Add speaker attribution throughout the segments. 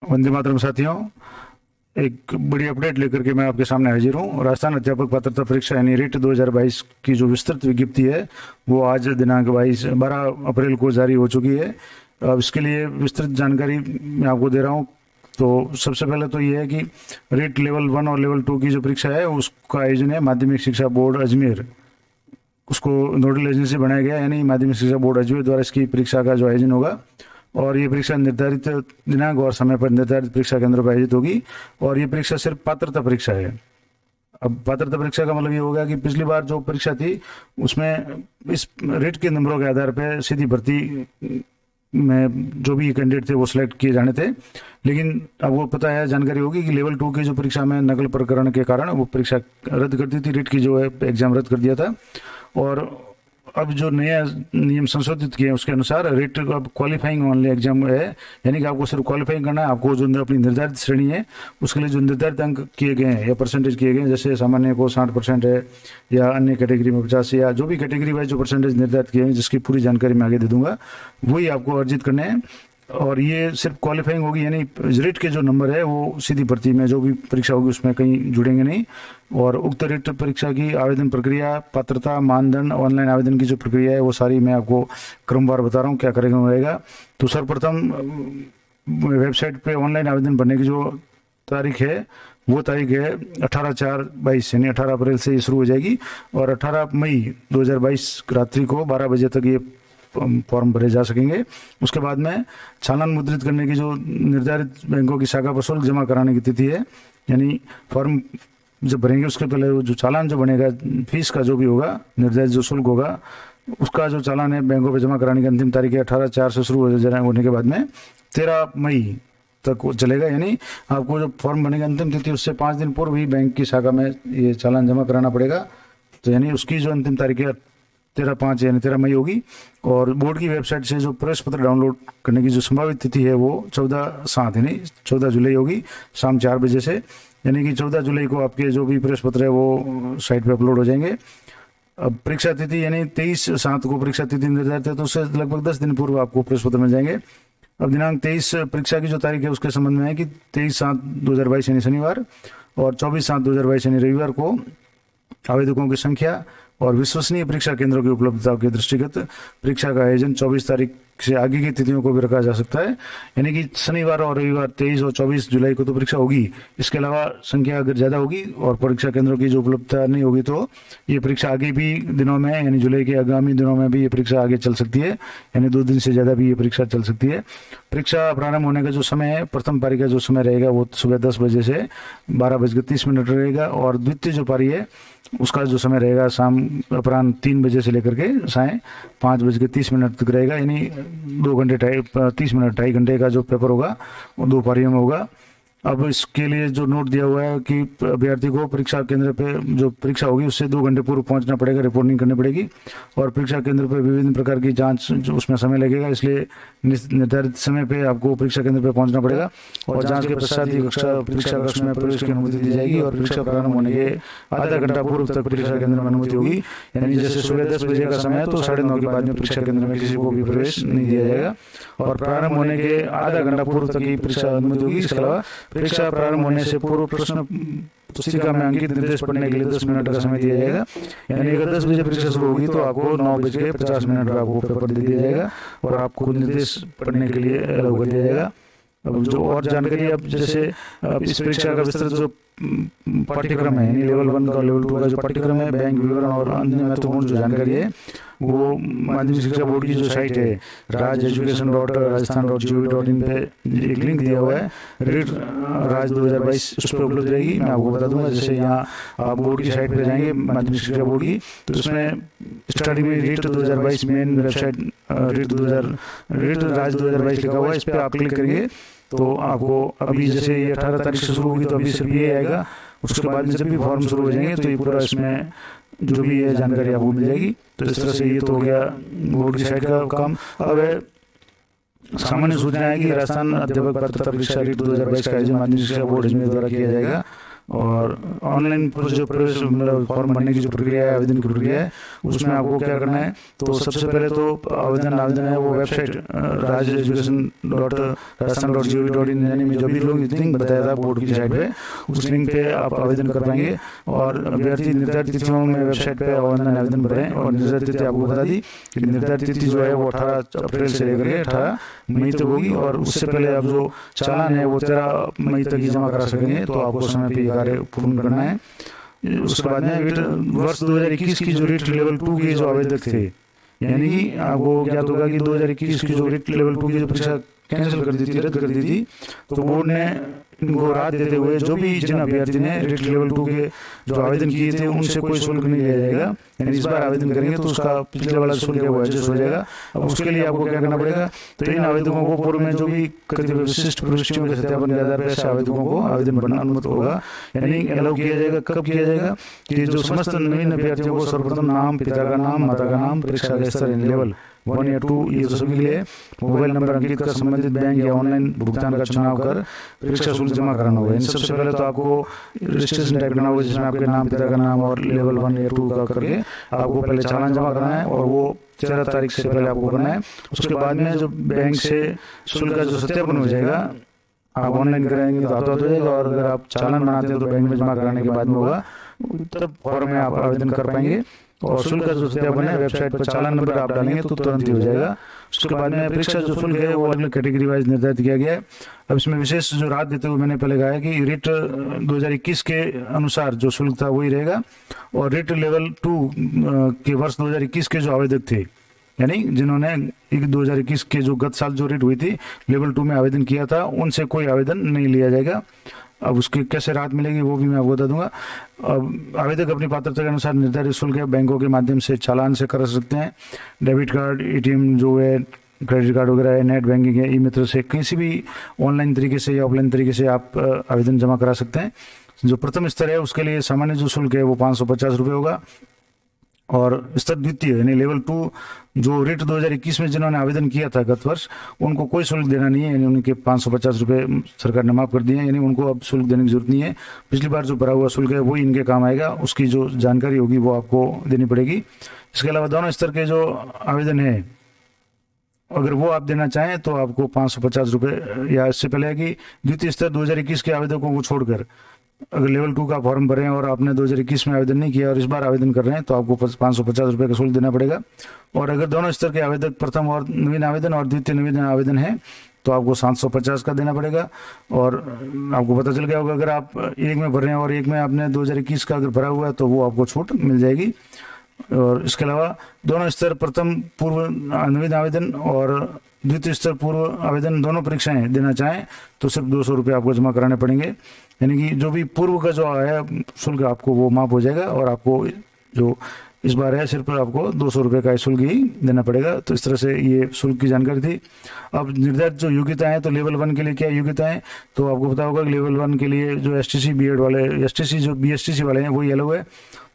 Speaker 1: वंदे मातरम साथियों, एक बड़ी अपडेट लेकर के मैं आपके सामने हाजिर हूँ। राजस्थान अध्यापक पात्रता परीक्षा यानी रीट 2022 की जो विस्तृत विज्ञप्ति है वो आज दिनांक 12 अप्रैल को जारी हो चुकी है। अब इसके लिए विस्तृत जानकारी मैं आपको दे रहा हूँ। तो सबसे पहले तो ये है कि रीट लेवल 1 और लेवल 2 की जो परीक्षा है उसका आयोजन है माध्यमिक शिक्षा बोर्ड अजमेर, उसको नोडल एजेंसी बनाया गया, यानी माध्यमिक शिक्षा बोर्ड अजमेर द्वारा इसकी परीक्षा का जो आयोजन होगा। और ये परीक्षा निर्धारित दिनांक और समय पर निर्धारित परीक्षा केंद्रों पर आयोजित होगी। और ये परीक्षा सिर्फ पात्रता परीक्षा है। अब पात्रता परीक्षा का मतलब ये होगा कि पिछली बार जो परीक्षा थी उसमें इस रेट के नंबरों के आधार पर सीधी भर्ती में जो भी कैंडिडेट थे वो सिलेक्ट किए जाने थे। लेकिन अब वो पता है, जानकारी होगी कि लेवल 2 की जो परीक्षा में नकल प्रकरण के कारण वो परीक्षा रद्द कर दी थी, रेट की जो है एग्जाम रद्द कर दिया था। और अब जो नया नियम संशोधित किए हैं उसके अनुसार रेट अब क्वालिफाइंग ओनली एग्जाम है, यानी कि आपको सिर्फ क्वालिफाइंग करना है। आपको जो अपनी निर्धारित श्रेणी है उसके लिए जो निर्धारित अंक किए गए हैं या परसेंटेज किए गए हैं, जैसे सामान्य को 60% है या अन्य कैटेगरी में 50 या जो भी कैटेगरी वाइज जो परसेंटेज निर्धारित किए हैं, जिसकी पूरी जानकारी मैं आगे दे दूंगा, वही आपको अर्जित करने हैं। और ये सिर्फ क्वालिफाइंग होगी, यानी रेट के जो नंबर है वो सीधी भर्ती में जो भी परीक्षा होगी उसमें कहीं जुड़ेंगे नहीं। और उक्त रेट परीक्षा की आवेदन प्रक्रिया, पात्रता, मानदंड, ऑनलाइन आवेदन की जो प्रक्रिया है वो सारी मैं आपको क्रमवार बता रहा हूँ क्या करेगा रहेगा। तो सर्वप्रथम वेबसाइट पे ऑनलाइन आवेदन भरने की जो तारीख है वो तारीख है 18/4/22, यानी 18 अप्रैल से ये शुरू हो जाएगी। और 18 मई 2022 रात्रि को 12 बजे तक ये फॉर्म भरे जा सकेंगे। उसके बाद में चालान मुद्रित करने की जो निर्धारित बैंकों की शाखा पर शुल्क जमा कराने की तिथि है, यानी फॉर्म जब भरेंगे उसके पहले जो चालान जो बनेगा, फीस का जो भी होगा, निर्धारित जो शुल्क होगा, उसका जो चालान है बैंकों पर जमा कराने की अंतिम तारीख है 18/4 से शुरू होने के बाद में 13 मई तक चलेगा। यानी आपको जो फॉर्म भरने की अंतिम तिथि उससे 5 दिन पूर्व ही बैंक की शाखा में ये चालान जमा कराना पड़ेगा। तो यानी उसकी जो अंतिम तारीख है 13/5 यानी 13 मई होगी। और बोर्ड की वेबसाइट से जो प्रवेश पत्र डाउनलोड करने की जो संभावित तिथि है वो 14/7 यानी 14 जुलाई होगी, शाम 4 बजे से। यानी कि 14 जुलाई को आपके जो भी प्रवेश पत्र है वो साइट पे अपलोड हो जाएंगे। अब परीक्षा तिथि यानी 23/7 को परीक्षा तिथि निर्धारित है, तो उससे लगभग 10 दिन पूर्व आपको प्रवेश पत्र मिल जाएंगे। अब दिनांक 23 परीक्षा की जो तारीख है उसके संबंध में है कि 23/7/2022 यानी शनिवार और 24/7/2022 यानी रविवार को आवेदकों की संख्या और विश्वसनीय परीक्षा केंद्रों की उपलब्धता के दृष्टिगत परीक्षा का आयोजन 24 तारीख से आगे की तिथियों को भी रखा जा सकता है। यानी कि शनिवार और रविवार 23 और 24 जुलाई को तो परीक्षा होगी। इसके अलावा संख्या अगर ज़्यादा होगी और परीक्षा केंद्रों की जो उपलब्धता नहीं होगी तो ये परीक्षा आगे भी दिनों में, यानी जुलाई के आगामी दिनों में भी ये परीक्षा आगे चल सकती है, यानी 2 दिन से ज़्यादा भी ये परीक्षा चल सकती है। परीक्षा प्रारंभ होने का जो समय है, प्रथम पारी का जो समय रहेगा वो सुबह 10 बजे से 12:30 रहेगा। और द्वितीय जो पारी है उसका जो समय रहेगा शाम अपराह्न 3 बजे से लेकर के साय 5:30 तक रहेगा। यानी 2 घंटे 30 मिनट 2.5 घंटे का जो पेपर होगा वो 2 पारियों में होगा। अब इसके लिए जो नोट दिया हुआ है कि अभ्यर्थी को परीक्षा केंद्र पे जो परीक्षा होगी उससे 2 घंटे पूर्व पहुंचना पड़ेगा, रिपोर्टिंग करनी पड़ेगी। और परीक्षा केंद्र पे विभिन्न प्रकार की जांच जो उसमें समय लगेगा, इसलिए निर्धारित समय पे आपको परीक्षा केंद्र पे पहुंचना पड़ेगा। और जांच के पश्चात ही परीक्षा कक्ष में प्रवेश की अनुमति दी जाएगी। और परीक्षा प्रारंभ होने के आधा घंटा पूर्व तक परीक्षा केंद्र में अनुमति होगी। यानी जैसे सुबह 10 बजे का समय है तो 9:30 के बाद में परीक्षा केंद्र में किसी को भी प्रवेश नहीं दिया जाएगा। और प्रारंभ होने के आधा घंटा पूर्व तक ही परीक्षा अनुमति होगी। इसके अलावा परीक्षा प्रारंभ होने से पूर्व प्रश्न पुस्तिका में अंकित निर्देश पढ़ने के लिए 10 मिनट का समय दिया जाएगा। यानी अगर 10 बजे परीक्षा शुरू होगी तो आपको 9:50 पर आपको पेपर दे दिया जाएगा और आपको निर्देश पढ़ने के लिए अलाउ कर दिया जाएगा। अब जो और जानकारी, अब जैसे इस परीक्षा का विस्तृत जो पाठ्यक्रम है, यानी लेवल 1 का लेवल 2 का जो पाठ्यक्रम है, बैंक विवरण और अन्य महत्वपूर्ण जो जानकारी है वो माध्यमिक शिक्षा बोर्ड की जो साइट है raj.education.rajasthan.gov.in पे एक लिंक दिया हुआ है, रेट राज 2022 उस पर उपलब्ध रहेगी। मैं आपको बता दूंगा, जैसे यहाँ आप बोर्ड की साइट पे जाएंगे माध्यमिक शिक्षा बोर्ड की, तो इसमें स्टार्टिंग में रेट 2022 मेन वेबसाइट रेट राज 2022 लिखा हुआ है, इस पर आप क्लिक करेंगे तो आपको अभी जैसे ये 18 तारीख से शुरू होगी तो अभी सिर्फ ये आएगा। उसके बाद में जब भी फॉर्म शुरू हो जाएंगे तो ये पूरा इसमें जो भी है जानकारी आपको मिल जाएगी। तो इस तरह से ये तो हो गया बोर्ड की साइट का काम। अब सामान्य सूचना है कि राजस्थान अध्यापक पात्रता परीक्षा रीट 2022 का आयोजन माध्यमिक शिक्षा बोर्ड अजमेर द्वारा किया जाएगा और ऑनलाइन जो प्रवेश मतलब फॉर्म भरने की जो प्रक्रिया है, आवेदन की प्रक्रिया है, उसमें आपको क्या करना है, तो सबसे पहले तो आवेदन है वो वेबसाइट rajeducation.rajasthan.gov.in यानी में जो भी लिंक बताया था बोर्ड की साइट पे, उस लिंक पे आप आवेदन कर पाएंगे। और अभ्यर्थी निर्धारित तिथियों में वेबसाइट पे आवेदन भरें। और निर्धारित तिथि आपको बता दी कि निर्धारित तिथि जो है वो 18 अप्रैल से लेकर के 18 मई तक होगी। और उससे पहले आप जो चालान है वो 13 मई तक ही जमा करा सकेंगे, तो आपको समय पे ये कार्य पूर्ण करना है। उसके बाद में वर्ष 2021 की जो रीट लेवल 2 के जो आवेदक थे, यानी कि आपको ज्ञात होगा कि 2021 की जो रीट लेवल 2 की जो परीक्षा कैंसिल कर दी थी, रद्द कर दी थी, तो बोर्ड ने इनको राहत देते हुए जो भी जिन अभ्यर्थी ने रीट लेवल 2 के जो आवेदन किए थे उनसे कोई शुल्क नहीं लिया जाएगा। यानी इस बार आवेदन करेंगे तो उसका पिछले वाला शुल्क है वो एडजस्ट हो जाएगा। अब उसके लिए आपको क्या करना पड़ेगा, तो इन आवेदकों को पूर्व में जो भी विशिष्ट प्रविष्टियों के सत्यापन के आधार पर ऐसे आवेदकों को आवेदन भरना अनुमति होगा। यानी अलाउ किया जाएगा, कब किया जाएगा कि जो समस्त नवीन अभ्यर्थियों को सर्वप्रथम नाम, पिता का नाम, माता का नाम, परीक्षा का स्तर लेवल 1 या 2 ये तो सभी के लिए मोबाइल नंबर अंकित कर संबंधित बैंक या ऑनलाइन भुगतान का चुनाव कर परीक्षा शुल्क जमा कराना होगा। सबसे पहले तो आपको रजिस्ट्रेशन टाइप करना होगा जिसमें आपके नाम, पिता का नाम और लेवल 1 या 2 का करके आपको पहले चालान जमा करना है, और वो 13 तारीख से पहले आपको करना है। उसके बाद में जो बैंक से शुल्क का जो सत्यापन हो जाएगा, आप ऑनलाइन कराएंगे तो हाथों हाथ हो जाएगा, और अगर आप चालान बनाते हैं तो बैंक में जमा कराने के बाद में होगा, तब फॉर्म में आप आवेदन कर पाएंगे। और शुल्क का जो सत्यापन है वेबसाइट पर चालान नंबर आप डालेंगे तो तुरंत ही हो जाएगा। उसके बाद में परीक्षा जो शुल्क है वो अलग कैटेगरी वाइज निर्धारित किया गया है। अब इसमें विशेष जो राहत देते हुए मैंने पहले कहा है कि रीट 2021 के अनुसार जो शुल्क था वही रहेगा, और रीट लेवल 2 के वर्ष 2021 के जो आवेदक थे, यानी जिन्होंने 2021 के जो गत साल जो रीट हुई थी लेवल 2 में आवेदन किया था, उनसे कोई आवेदन नहीं लिया जाएगा। अब उसकी कैसे राहत मिलेगी वो भी मैं आपको बता दूंगा। अब आवेदक अपनी पात्रता के अनुसार निर्धारित शुल्क है बैंकों के माध्यम से चालान से कर सकते हैं। डेबिट कार्ड, एटीएम जो है, क्रेडिट कार्ड वगैरह है, नेट बैंकिंग है, ई मित्र से, किसी भी ऑनलाइन तरीके से या ऑफलाइन तरीके से आप आवेदन जमा करा सकते हैं। जो प्रथम स्तर है उसके लिए सामान्य जो शुल्क है वो 550 रुपये होगा, और स्तर द्वितीय यानी लेवल 2 जो रीट 2021 में जिन्होंने आवेदन किया था गत वर्ष, उनको कोई शुल्क देना नहीं है, यानी उनके 550 रुपये सरकार ने माफ़ कर दिए हैं, यानी उनको अब शुल्क देने की जरूरत नहीं है। पिछली बार जो भरा हुआ शुल्क है वही इनके काम आएगा, उसकी जो जानकारी होगी वो आपको देनी पड़ेगी। इसके अलावा दोनों स्तर के जो आवेदन है अगर वो आप देना चाहें तो आपको 550 रुपये, या इससे पहले है कि द्वितीय स्तर 2021 के आवेदकों को छोड़कर अगर लेवल 2 का फॉर्म भरें और आपने 2021 में आवेदन नहीं किया और इस बार आवेदन कर रहे हैं तो आपको 550 रुपये का शुल्क देना पड़ेगा। और अगर दोनों स्तर के आवेदक प्रथम और नवीन आवेदन और द्वितीय नवीन आवेदन है तो आपको 750 का देना पड़ेगा। और आपको पता चल गया होगा अगर आप एक में भर रहे हैं और एक में आपने 2021 का अगर भरा हुआ है तो वो आपको छूट मिल जाएगी। और इसके अलावा दोनों स्तर प्रथम पूर्व नवीन आवेदन और द्वितीय स्तर पूर्व आवेदन दोनों परीक्षाएं देना चाहें तो सिर्फ 200 रुपये आपको जमा कराने पड़ेंगे, यानी कि जो भी पूर्व का जो आया शुल्क आपको वो माफ हो जाएगा, और आपको जो इस बार है सिर्फ आपको 200 रुपये का शुल्क ही देना पड़ेगा। तो इस तरह से ये शुल्क की जानकारी थी। अब निर्धारित जो योग्यता है तो लेवल 1 के लिए क्या योग्यता है, तो आपको पता होगा कि लेवल 1 के लिए जो STC BEd वाले, STC जो BSTC वाले हैं वही अलग है।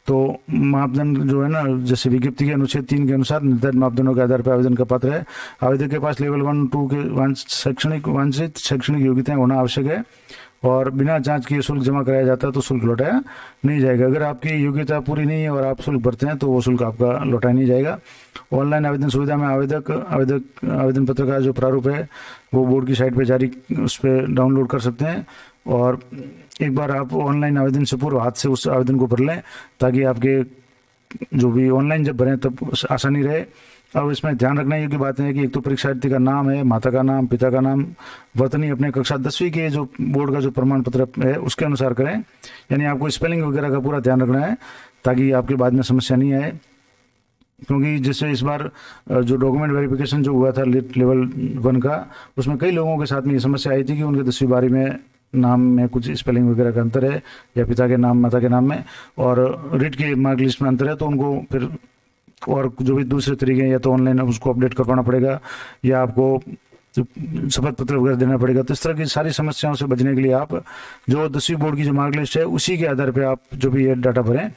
Speaker 1: तो मापदंड जो है ना, जैसे विज्ञप्ति के अनुच्छेद 3 के अनुसार निर्धारित मापदंडों के आधार पर आवेदन का पात्र है। आवेदक के पास लेवल 1 2 के वांछित शैक्षणिक योग्यताएं होना आवश्यक है, और बिना जांच किए शुल्क जमा कराया जाता है तो शुल्क लौटाया नहीं जाएगा। अगर आपकी योग्यता पूरी नहीं है और आप शुल्क भरते हैं तो वो शुल्क आपका लौटाया नहीं जाएगा। ऑनलाइन आवेदन सुविधा में आवेदन पत्र का जो प्रारूप है वो बोर्ड की साइट पर जारी, उस पर डाउनलोड कर सकते हैं, और एक बार आप ऑनलाइन आवेदन से पूर्व हाथ से उस आवेदन को भर लें ताकि आपके जो भी ऑनलाइन जब भरें तब आसानी रहे। अब इसमें ध्यान रखना योग्य बात है कि एक तो परीक्षार्थी का नाम है, माता का नाम, पिता का नाम, वर्तनी अपने कक्षा 10वीं के जो बोर्ड का जो प्रमाण पत्र है उसके अनुसार करें, यानी आपको स्पेलिंग वगैरह का पूरा ध्यान रखना है ताकि आपके बाद में समस्या नहीं आए। क्योंकि जैसे इस बार जो डॉक्यूमेंट वेरिफिकेशन जो हुआ था लेवल 1 का, उसमें कई लोगों के साथ में ये समस्या आई थी कि उनके 10वीं बारी में नाम में कुछ स्पेलिंग वगैरह का अंतर है, या पिता के नाम माता के नाम में, और रीट की मार्क लिस्ट में अंतर है, तो उनको फिर और जो भी दूसरे तरीके हैं या तो ऑनलाइन उसको अपडेट करवाना पड़ेगा या आपको शपथ पत्र वगैरह देना पड़ेगा। तो इस तरह की सारी समस्याओं से बचने के लिए आप जो 10वीं बोर्ड की जो मार्क लिस्ट है उसी के आधार पर आप जो भी ये डाटा भरें,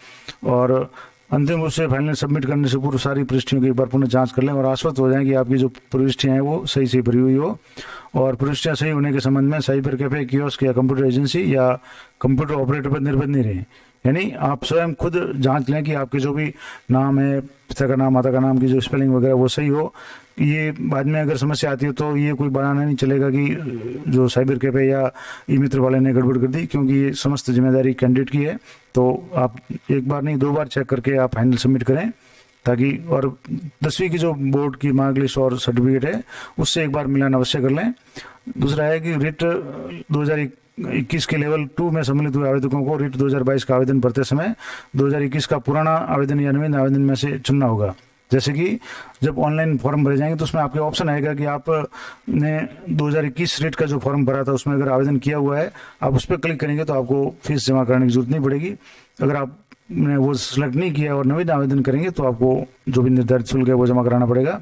Speaker 1: और अंतिम रूप से फाइनल सबमिट करने से पूर्व सारी प्रविष्टियों की एक बार पुनः जांच कर लें और आश्वस्त हो जाएं कि आपकी जो प्रविष्टियां हैं वो सही सही भरी हुई हो। और प्रविष्टियां सही होने के संबंध में साइबर कैफे, कियोस्क या कंप्यूटर एजेंसी या कंप्यूटर ऑपरेटर पर निर्भर नहीं रहें। यानी आप स्वयं खुद जांच लें कि आपके जो भी नाम है, पिता का नाम, माता का नाम की जो स्पेलिंग वगैरह वो सही हो। ये बाद में अगर समस्या आती है तो ये कोई बनाना नहीं चलेगा कि जो साइबर कैफे या ई मित्र वाले ने गड़बड़ कर दी, क्योंकि ये समस्त जिम्मेदारी कैंडिडेट की है। तो आप एक बार नहीं 2 बार चेक करके आप फाइनल सबमिट करें, ताकि और 10वीं की जो बोर्ड की मार्कलिस्ट और सर्टिफिकेट है उससे एक बार मिलान अवश्य कर लें। दूसरा है कि रिट 2021 के लेवल 2 में सम्मिलित हुए आवेदकों को रिट 2022 का आवेदन भरते समय 2021 का पुराना आवेदन या नवीन आवेदन में से चुनना होगा। जैसे कि जब ऑनलाइन फॉर्म भरे जाएंगे तो उसमें आपके ऑप्शन आएगा कि आपने 2021 रेट का जो फॉर्म भरा था उसमें अगर आवेदन किया हुआ है, आप उस पर क्लिक करेंगे तो आपको फीस जमा करने की जरूरत नहीं पड़ेगी। अगर आपने वो सिलेक्ट नहीं किया और नवीन आवेदन करेंगे तो आपको जो भी निर्धारित शुल्क है वो जमा कराना पड़ेगा।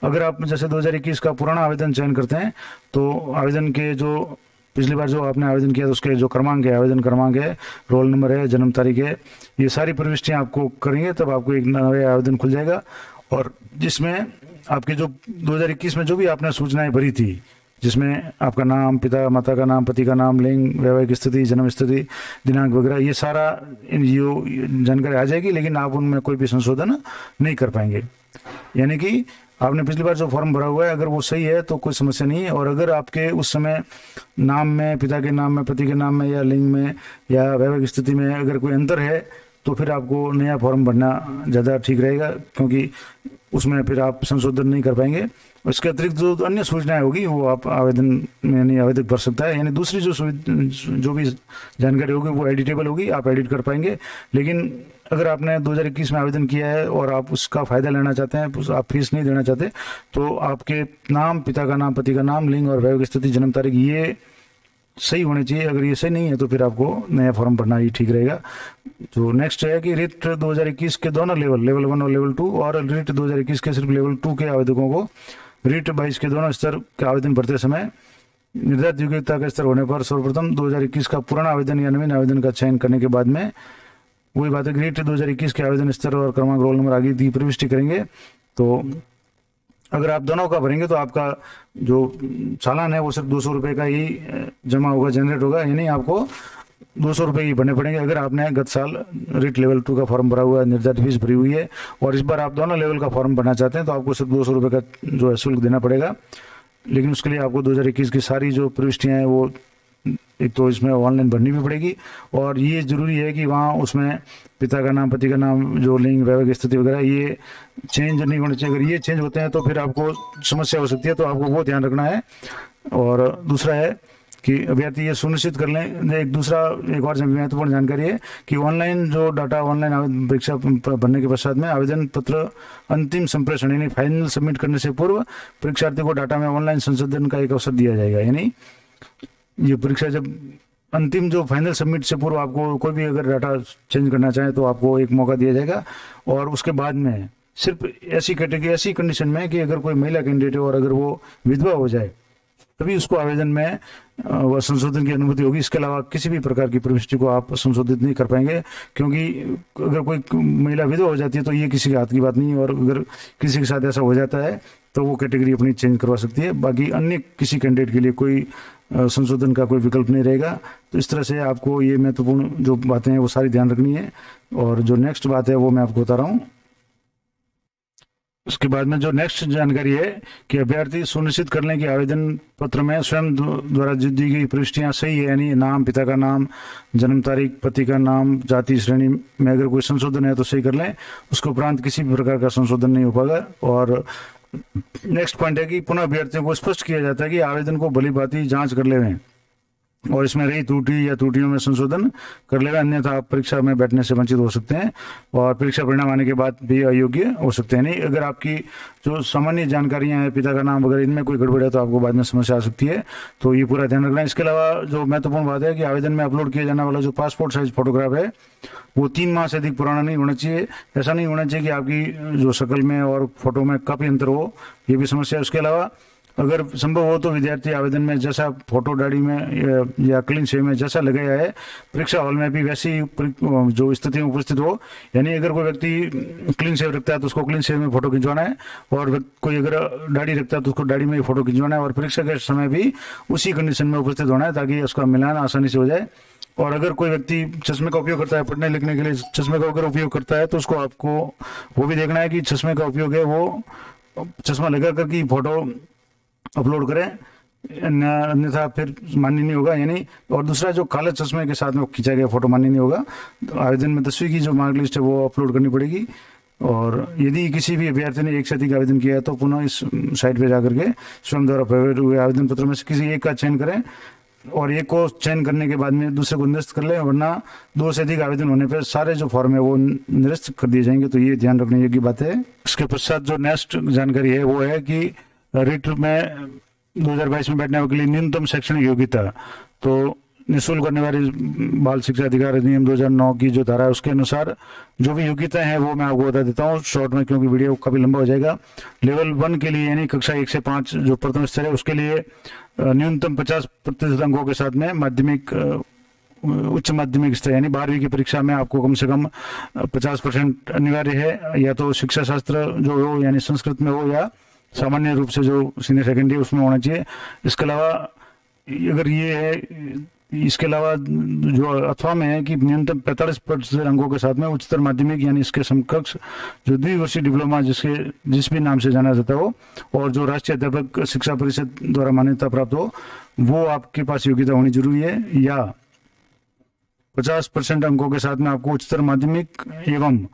Speaker 1: अगर आप जैसे 2021 का पुराना आवेदन चयन करते हैं तो आवेदन के जो पिछली बार जो आपने आवेदन किया था उसके जो क्रमांक है, आवेदन क्रमांक है, रोल नंबर है, जन्म तारीख है, ये सारी प्रविष्टियां आपको करेंगे तब आपको एक नया आवेदन खुल जाएगा। और जिसमें आपके जो 2021 में जो भी आपने सूचनाएं भरी थी, जिसमें आपका नाम, पिता माता का नाम, पति का नाम, लिंग, वैवाहिक स्थिति, जन्म स्थिति, दिनांक वगैरह, ये सारा जो जानकारी आ जाएगी, लेकिन आप उनमें कोई भी संशोधन नहीं कर पाएंगे। यानी कि आपने पिछली बार जो फॉर्म भरा हुआ है अगर वो सही है तो कोई समस्या नहीं है। और अगर आपके उस समय नाम में, पिता के नाम में, पति के नाम में या लिंग में या वैवाहिक स्थिति में अगर कोई अंतर है तो फिर आपको नया फॉर्म भरना ज़्यादा ठीक रहेगा, क्योंकि उसमें फिर आप संशोधन नहीं कर पाएंगे। इसके अतिरिक्त जो अन्य सूचनाएं होगी वो आप आवेदन में यानी आवेदक भर सकता है। यानी दूसरी जो भी जानकारी होगी वो एडिटेबल होगी, आप एडिट कर पाएंगे। लेकिन अगर आपने 2021 में आवेदन किया है और आप उसका फ़ायदा लेना चाहते हैं, आप फीस नहीं देना चाहते, तो आपके नाम, पिता का नाम, पति का नाम, लिंग और वैवाहिक स्थिति, जन्म तारीख ये सही होने चाहिए। अगर ये सही नहीं है तो फिर आपको नया फॉर्म भरना ही ठीक रहेगा। तो नेक्स्ट है कि रिट 2021 के दोनों लेवल 1 और लेवल 2 और रिट 2021 के सिर्फ लेवल 2 के आवेदकों को रिट 22 के दोनों स्तर के आवेदन भरते समय निर्धारित योग्यता का स्तर होने पर सर्वप्रथम 2021 का पुराना आवेदन या नवीन आवेदन का चयन करने के बाद में वही बात है कि रिट 2021 के आवेदन स्तर और क्रमांक, रोल नंबर आगे की प्रविष्टि करेंगे। तो अगर आप दोनों का भरेंगे तो आपका जो चालान है वो सिर्फ 200 रुपये का ही जमा होगा, जनरेट होगा। यानी आपको 200 रुपये ही भरने पड़ेंगे अगर आपने गत साल रिट लेवल 2 का फॉर्म भरा हुआ है, निर्धारित फीस भरी हुई है और इस बार आप दोनों लेवल का फॉर्म भरना चाहते हैं तो आपको सिर्फ 200 रुपये का जो है शुल्क देना पड़ेगा। लेकिन उसके लिए आपको 2021 की सारी जो प्रविष्टियाँ हैं वो एक तो इसमें ऑनलाइन भरनी भी पड़ेगी और ये ज़रूरी है कि वहाँ उसमें पिता का नाम, पति का नाम, जो लिंग, वैवाहिक स्थिति वगैरह ये चेंज नहीं होने चाहिए। अगर ये चेंज होते हैं तो फिर आपको समस्या हो सकती है, तो आपको वो ध्यान रखना है। और दूसरा है कि अभ्यर्थी ये सुनिश्चित कर लें, एक और महत्वपूर्ण जानकारी है कि ऑनलाइन जो डाटा, ऑनलाइन परीक्षा भरने के पश्चात में आवेदन पत्र अंतिम संप्रेषण यानी फाइनल सबमिट करने से पूर्व परीक्षार्थी को डाटा में ऑनलाइन संशोधन का एक अवसर दिया जाएगा। यानी ये परीक्षा जब अंतिम जो फाइनल सबमिट से पूर्व आपको कोई भी अगर डाटा चेंज करना चाहे तो आपको एक मौका दिया जाएगा। और उसके बाद में सिर्फ ऐसी कैटेगरी, ऐसी कंडीशन में कि अगर कोई महिला कैंडिडेट है और अगर वो विधवा हो जाए तभी उसको आवेदन में वह संशोधन की अनुमति होगी। इसके अलावा किसी भी प्रकार की प्रविष्टि को आप संशोधित नहीं कर पाएंगे, क्योंकि अगर कोई महिला विधवा हो जाती है तो ये किसी के हाथ की बात नहीं है और अगर किसी के साथ ऐसा हो जाता है तो वो कैटेगरी अपनी चेंज करवा सकती है। बाकी अन्य किसी कैंडिडेट के लिए कोई संशोधन का कोई विकल्प नहीं रहेगा। तो इस तरह से आपको ये महत्वपूर्ण जो बातें हैं वो सारी ध्यान रखनी है। और जो नेक्स्ट बात है वो मैं आपको बता रहा हूँ। उसके बाद में जो नेक्स्ट जानकारी है कि अभ्यर्थी सुनिश्चित कर लें कि आवेदन पत्र में स्वयं द्वारा दी गई प्रविष्टियां सही है, यानी नाम, पिता का नाम, जन्म तारीख, पति का नाम, जाति श्रेणी में अगर कोई संशोधन है तो सही कर लें। उसके उपरांत किसी भी प्रकार का संशोधन नहीं हो पाएगा। और नेक्स्ट पॉइंट है कि पुनः अभ्यर्थियों को स्पष्ट किया जाता है कि आवेदन को भली भांति जांच कर लें और इसमें रही त्रुटि या त्रुटियों में संशोधन कर लेगा, अन्यथा आप परीक्षा में बैठने से वंचित हो सकते हैं और परीक्षा परिणाम आने के बाद भी अयोग्य हो सकते हैं। नहीं, अगर आपकी जो सामान्य जानकारियां हैं, पिता का नाम वगैरह, इनमें कोई गड़बड़ है तो आपको बाद में समस्या आ सकती है, तो ये पूरा ध्यान रखना है। इसके अलावा जो महत्वपूर्ण बात है कि आवेदन में अपलोड किया जाने वाला जो पासपोर्ट साइज फोटोग्राफ है वो 3 माह से अधिक पुराना नहीं होना चाहिए। ऐसा नहीं होना चाहिए कि आपकी जो शक्ल में और फोटो में काफ़ी अंतर हो, ये भी समस्या है। उसके अलावा अगर संभव हो तो विद्यार्थी आवेदन में जैसा फोटो डायरी में या क्लीन शेव में जैसा लगाया है परीक्षा हॉल में भी वैसी जो स्थिति में उपस्थित हो। यानी अगर कोई व्यक्ति क्लीन शेव रखता है तो उसको क्लीन शेव में फोटो खिंचवाना है, और कोई अगर दाढ़ी रखता है तो उसको दाढ़ी में फोटो खिंचवाना है, और परीक्षा के समय भी उसी कंडीशन में उपस्थित होना है ताकि उसका मिलान आसानी से हो जाए। और अगर कोई व्यक्ति चश्मे का उपयोग करता है पढ़ने लिखने के लिए, चश्मे का अगर उपयोग करता है तो उसको आपको वो भी देखना है कि चश्मे का उपयोग है वो चश्मा लगा कर की फोटो अपलोड करें, अन्यथा फिर मान्य नहीं होगा। यानी और दूसरा जो काले चश्मे के साथ में खींचा गया फोटो मान्य नहीं होगा। तो आवेदन में 10वीं की जो मार्क लिस्ट है वो अपलोड करनी पड़ेगी। और यदि किसी भी अभ्यर्थी ने एक से अधिक आवेदन किया है तो पुनः इस साइट पर जाकर के स्वयं द्वारा प्रोवाइड हुए आवेदन पत्र में से किसी एक का चयन करें, और एक को चयन करने के बाद में दूसरे को निरस्त कर लें, वरना 2 से अधिक आवेदन होने पर सारे जो फॉर्म है वो निरस्त कर दिए जाएंगे। तो ये ध्यान रखने योग्य बात है। इसके पश्चात जो नेक्स्ट जानकारी है वो है कि रिट में 2022 में बैठने के लिए न्यूनतम शैक्षणिक योग्यता, तो निःशुल्क करने वाले बाल शिक्षा अधिकार अधिनियम 2009 की जो धारा है उसके अनुसार जो भी योग्यताएं हैं वो मैं आपको बता देता हूँ शॉर्ट में, क्योंकि वीडियो काफी लंबा हो जाएगा। लेवल 1 के लिए यानी कक्षा 1 से 5 जो प्रथम स्तर है उसके लिए न्यूनतम 50% अंकों के साथ में माध्यमिक उच्च माध्यमिक स्तर यानी 12वीं की परीक्षा में आपको कम से कम 50% अनिवार्य है, या तो शिक्षा शास्त्र जो हो यानी संस्कृत में हो या सामान्य रूप से जो सीनियर सेकेंडरी उसमें होना चाहिए। इसके अलावा अगर ये है, इसके अलावा जो अथवा में है कि न्यूनतम 45% अंकों के साथ में उच्चतर माध्यमिक यानी इसके समकक्ष जो द्विवर्षीय डिप्लोमा जिस भी नाम से जाना जाता हो, और जो राष्ट्रीय अध्यापक शिक्षा परिषद द्वारा मान्यता प्राप्त हो, वो आपके पास योग्यता होनी जरूरी है। या 50% अंकों के साथ में आपको उच्चतर माध्यमिक एवं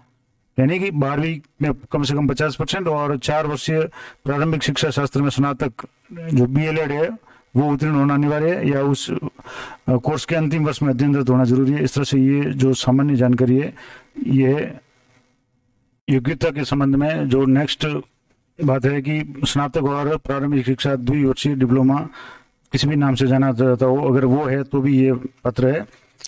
Speaker 1: यानी कि 12वीं में कम से कम 50% और 4 वर्षीय प्रारंभिक शिक्षा शास्त्र में स्नातक जो BLED है वो उत्तीर्ण होना अनिवार्य है, या उस कोर्स के अंतिम वर्ष में अध्ययनरत होना जरूरी है। इस तरह से ये जो सामान्य जानकारी है ये योग्यता के संबंध में। जो नेक्स्ट बात है कि स्नातक और प्रारंभिक शिक्षा द्विवर्षीय डिप्लोमा किसी भी नाम से जाना जाता हो, अगर वो है तो भी ये पत्र है।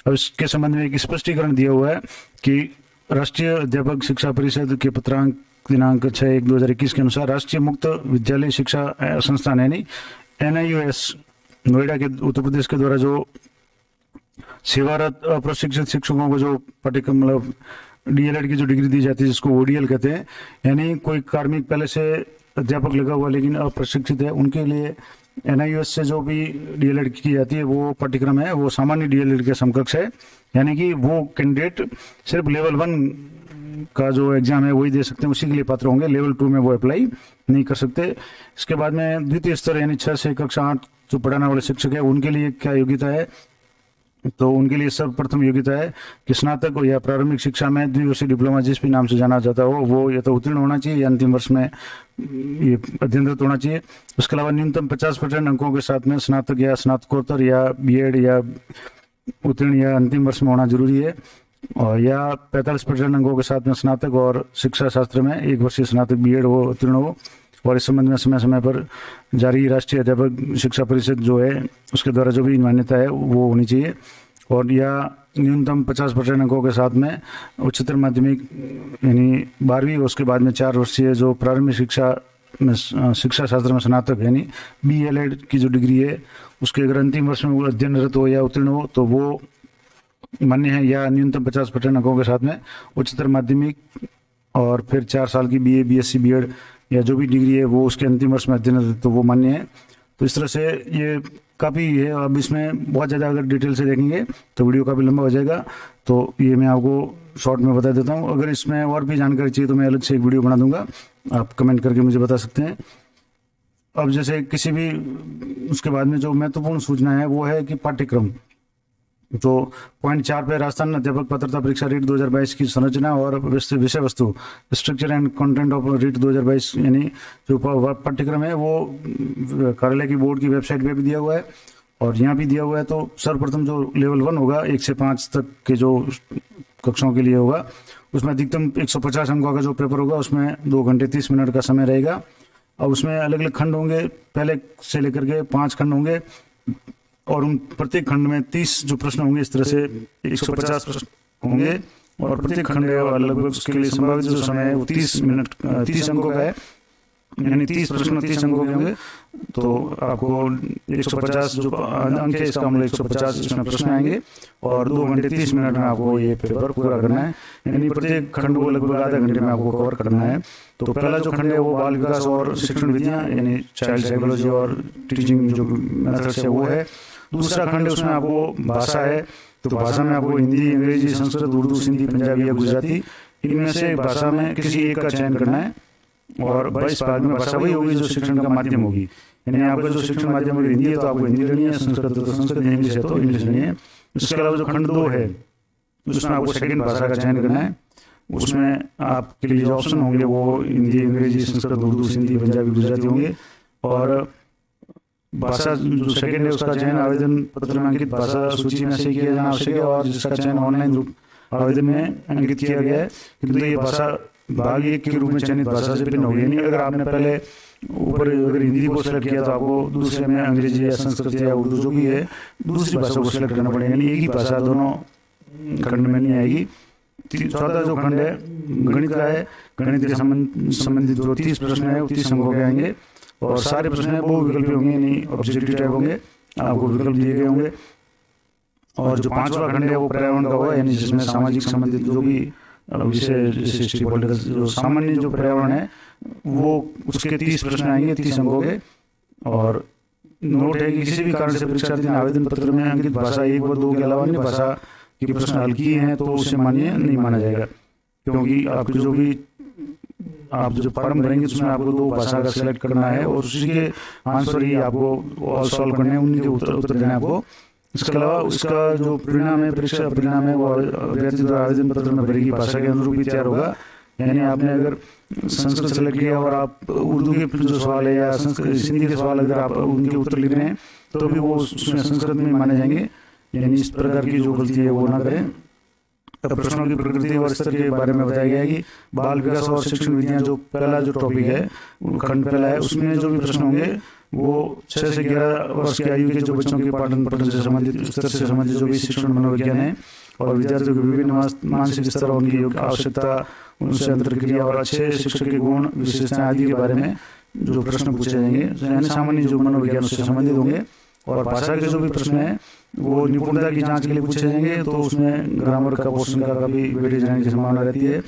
Speaker 1: अब इसके संबंध में एक स्पष्टीकरण दिया हुआ है कि राष्ट्रीय अध्यापक शिक्षा परिषद के पत्रांक दिनांक 6/1/2021 के अनुसार राष्ट्रीय मुक्त विद्यालय शिक्षा संस्थान यानी NIOS नोएडा के उत्तर प्रदेश के द्वारा जो सेवारत अप्रशिक्षित शिक्षकों को जो पाठ्यक्रम मतलब DLED की जो डिग्री दी जाती है जिसको ODL कहते हैं, यानी कोई कार्मिक पहले से अध्यापक लगा हुआ लेकिन अप्रशिक्षित है, उनके लिए NIOS से जो भी DLED की जाती है वो पाठ्यक्रम है वो सामान्य DLED के समकक्ष है। यानी कि वो कैंडिडेट सिर्फ लेवल 1 का जो एग्जाम है वही दे सकते हैं, उसी के लिए पात्र होंगे। लेवल 2 में वो अप्लाई नहीं कर सकते। इसके बाद में द्वितीय स्तर यानी 6 से कक्षा 8 जो पढ़ाने वाले शिक्षक है उनके लिए क्या योग्यता है, तो उनके लिए सर्वप्रथम योग्यता है कि स्नातक या प्रारंभिक शिक्षा में द्विवर्षीय डिप्लोमा जिस भी नाम से जाना जाता हो वो या तो उत्तीर्ण होना चाहिए या अंतिम वर्ष में ये अध्ययनरत होना चाहिए। उसके अलावा न्यूनतम 50% अंकों के साथ में स्नातक या स्नातकोत्तर या BEd या उत्तीर्ण या अंतिम वर्ष में होना जरूरी है, और या 45% अंकों के साथ में स्नातक और शिक्षा शास्त्र में 1 वर्षीय स्नातक BEd हो उत्तीर्ण हो, और इस संबंध में समय समय पर जारी राष्ट्रीय अध्यापक शिक्षा परिषद जो है उसके द्वारा जो भी मान्यता है वो होनी चाहिए। और या न्यूनतम 50% अंकों के साथ में उच्चतर माध्यमिक यानी 12वीं, उसके बाद में 4 वर्षीय जो प्रारंभिक शिक्षा में शिक्षा शास्त्र में स्नातक यानी BLED की जो डिग्री है उसके अगर अंतिम वर्ष में अध्ययनरत हो या उत्तीर्ण हो तो वो मान्य है। या न्यूनतम 50% अंकों के साथ में उच्चतर माध्यमिक और फिर 4 साल की BA BSc BEd या जो भी डिग्री है वो उसके अंतिम वर्ष में अध्ययन तो वो मान्य है। तो इस तरह से ये काफ़ी है। अब इसमें बहुत ज़्यादा अगर डिटेल से देखेंगे तो वीडियो काफ़ी लंबा हो जाएगा, तो ये मैं आपको शॉर्ट में बता देता हूँ। अगर इसमें और भी जानकारी चाहिए तो मैं अलग से एक वीडियो बना दूंगा, आप कमेंट करके मुझे बता सकते हैं। अब जैसे किसी भी उसके बाद में जो महत्वपूर्ण सूचना है वो है कि पाठ्यक्रम तो पॉइंट 4 पे राजस्थान अध्यापक पात्रता परीक्षा रीट 2022 की संरचना और विषय वस्तु structure and content of REET 2022 यानी जो पाठ्यक्रम है वो कार्यालय की बोर्ड की वेबसाइट पे भी दिया हुआ है और यहाँ भी दिया हुआ है। तो सर्वप्रथम जो लेवल 1 होगा 1 से 5 तक के जो कक्षाओं के लिए होगा उसमें अधिकतम 150 अंकों का जो पेपर होगा उसमें 2 घंटे 30 मिनट का समय रहेगा। अब उसमें अलग अलग खंड होंगे, पहले से लेकर के 5 खंड होंगे और उन प्रत्येक खंड में 30 जो प्रश्न होंगे, इस तरह से 150 प्रश्न होंगे और प्रत्येक खंड लगभग उसके लिए संभावित जो समय है वो 30 मिनट 30 अंकों का है। यानी 30 प्रश्न 30 अंकों के होंगे, तो आपको 150 जो अंक है इसका मतलब 150 इसमें प्रश्न आएंगे और 2 घंटे 30 मिनट में आपको ये पेपर पूरा करना है। यानी प्रत्येक खंड को लगभग आधा घंटे में आपको कवर करना है। तो पहला जो खंड है वो बाल विकास और शिक्षण विधियाँ यानी चाइल्ड साइकोलॉजी और टीचिंग जो मेथड्स है वो है। दूसरा खंड है उसमें आपको भाषा है, तो भाषा में आपको हिंदी, अंग्रेजी, संस्कृत, उर्दू, सिंधी, पंजाबी या गुजराती इनमें से भाषा में किसी एक का चयन करना है और 22 भाग में भाषा वही होगी जो शिक्षण का माध्यम होगी। यानी आपका जो शिक्षण माध्यम अगर हिंदी है तो आपको हिंदी लेनी है, संस्कृत तो संस्कृत, इंग्लिश है तो इंग्लिश लेनी है। इसके अलावा जो खंड 2 है उसमें आपको सेकंड भाषा का चयन करना है। उसमें आपके लिए जो ऑप्शन होंगे वो हिंदी, अंग्रेजी, संस्कृत, उर्दू, सिंधी, पंजाबी, गुजराती होंगे। और भाषा जो सेकंड है उसका चयन आवेदन पत्र में अंकित भाषा सूची में से किया जाना आवश्यक है और जिसका चयन ऑनलाइन आवेदन में अंकित किया गया है। किंतु ये भाषा भाग 1 के रूप में चयनित भाषा से भिन्न होगी। यानी अगर आपने पहले ऊपर अगर हिंदी को सेलेक्ट किया तो आपको दूसरे में अंग्रेजी या संस्कृत या उर्दू जो भी है दूसरी भाषा को सेलेक्ट करना पड़ेगा। यानी एक ही भाषा दोनों खंड में नहीं आएगी। चौथा जो खंड है गणित का है। गणित के संबंधित जो 30 प्रश्न है वो 30 अंकों के आएंगे और सारे प्रश्न है बहु विकल्पी होंगे, यानी ऑब्जेक्टिव टाइप होंगे, आपको विकल्प दिए गए होंगे। और जो 5वां खंड है वो पर्यावरण का होगा, यानी जिसमें सामाजिक संबंधित जो भी विषय हिस्ट्री पॉलिटिकल जो सामान्य जो पर्यावरण है वो उसके 30 प्रश्न आएंगे 30 अंकों के। और नोट है कि किसी भी कारण से परीक्षार्थी ने आवेदन पत्र में अंकित भाषा 1 व 2 के अलावा अन्य भाषा के प्रश्न हल किए हैं तो उसे मान्य नहीं माना जाएगा, क्योंकि आपके जो भी आप जो फॉर्म भरेंगे उसमें आपको 2 भाषा का सिलेक्ट करना है और उसी के आंसर ही आपको सॉल्व करने हैं, उन्हीं के उत्तर देने आपको। इसके अलावा उसका जो परिणाम है परीक्षा परिणाम है वो अभ्यर्थी द्वारा आवेदन पत्र में भरी गई भाषा के अनुरूप ही तैयार होगा। यानी आपने अगर संस्कृत सेलेक्ट किया और आप उर्दू के जो सवाल है या हिंदी के सवाल अगर आप उनके उत्तर लिख रहे हैं तो भी वो उसमें संस्कृत में माने जाएंगे। यानी इस प्रकार की जो गलती है वो ना करें। प्रश्नों की प्रकृति और स्तर के बारे में बताया गया है कि बाल विकास और शिक्षण विधियां जो पहला जो टॉपिक है खंड पहला है उसमें जो भी प्रश्न होंगे वो 6 से 11 वर्ष की आयु के जो बच्चों के पाठन से संबंधित स्तर से संबंधित जो भी शिक्षण मनोविज्ञान है और विद्यार्थियों के विभिन्न मानसिक स्तर और उनकी आवश्यकता, उनसे अंतर्क्रिया और अच्छे शिक्षक के गुण विशेषताएं आदि के बारे में जो प्रश्न पूछे जाएंगे, यानी सामान्य जो मनोविज्ञान उससे संबंधित होंगे। और भाषा के जो भी प्रश्न है वो निपुणता की जांच के लिए पूछे जाएंगे, तो उसमें ग्रामर का पोर्शन का भी वेटेज रहने की संभावना रहती है।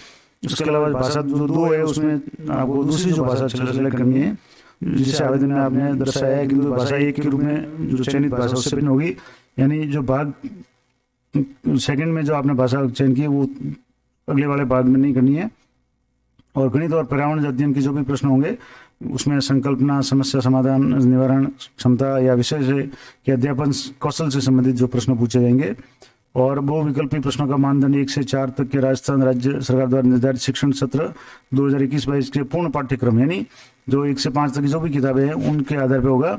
Speaker 1: उसके अलावा भाषा जो 2 है उसमें आपको दूसरी जो भाषा सेलेक्ट करनी है जिसे आवेदन में आपने दर्शाया है, किंतु भाषा 1 के रूप में जो चयनित भाषा उससे भिन्न होगी। यानी जो भाग सेकंड में जो आपने भाषा चयन की वो अगले वाले भाग में नहीं करनी है। और गणित और पर्यावरण अध्ययन के जो भी प्रश्न होंगे उसमें संकल्पना, समस्या समाधान, निवारण क्षमता या विषय से के अध्यापन कौशल से संबंधित जो प्रश्न पूछे जाएंगे। और बहुविकल्पी प्रश्नों का मानदंड 1 से 4 तक के राजस्थान राज्य सरकार द्वारा निर्धारित शिक्षण सत्र 2021-22 के पूर्ण पाठ्यक्रम यानी जो 1 से 5 तक जो भी किताबें हैं उनके आधार पर होगा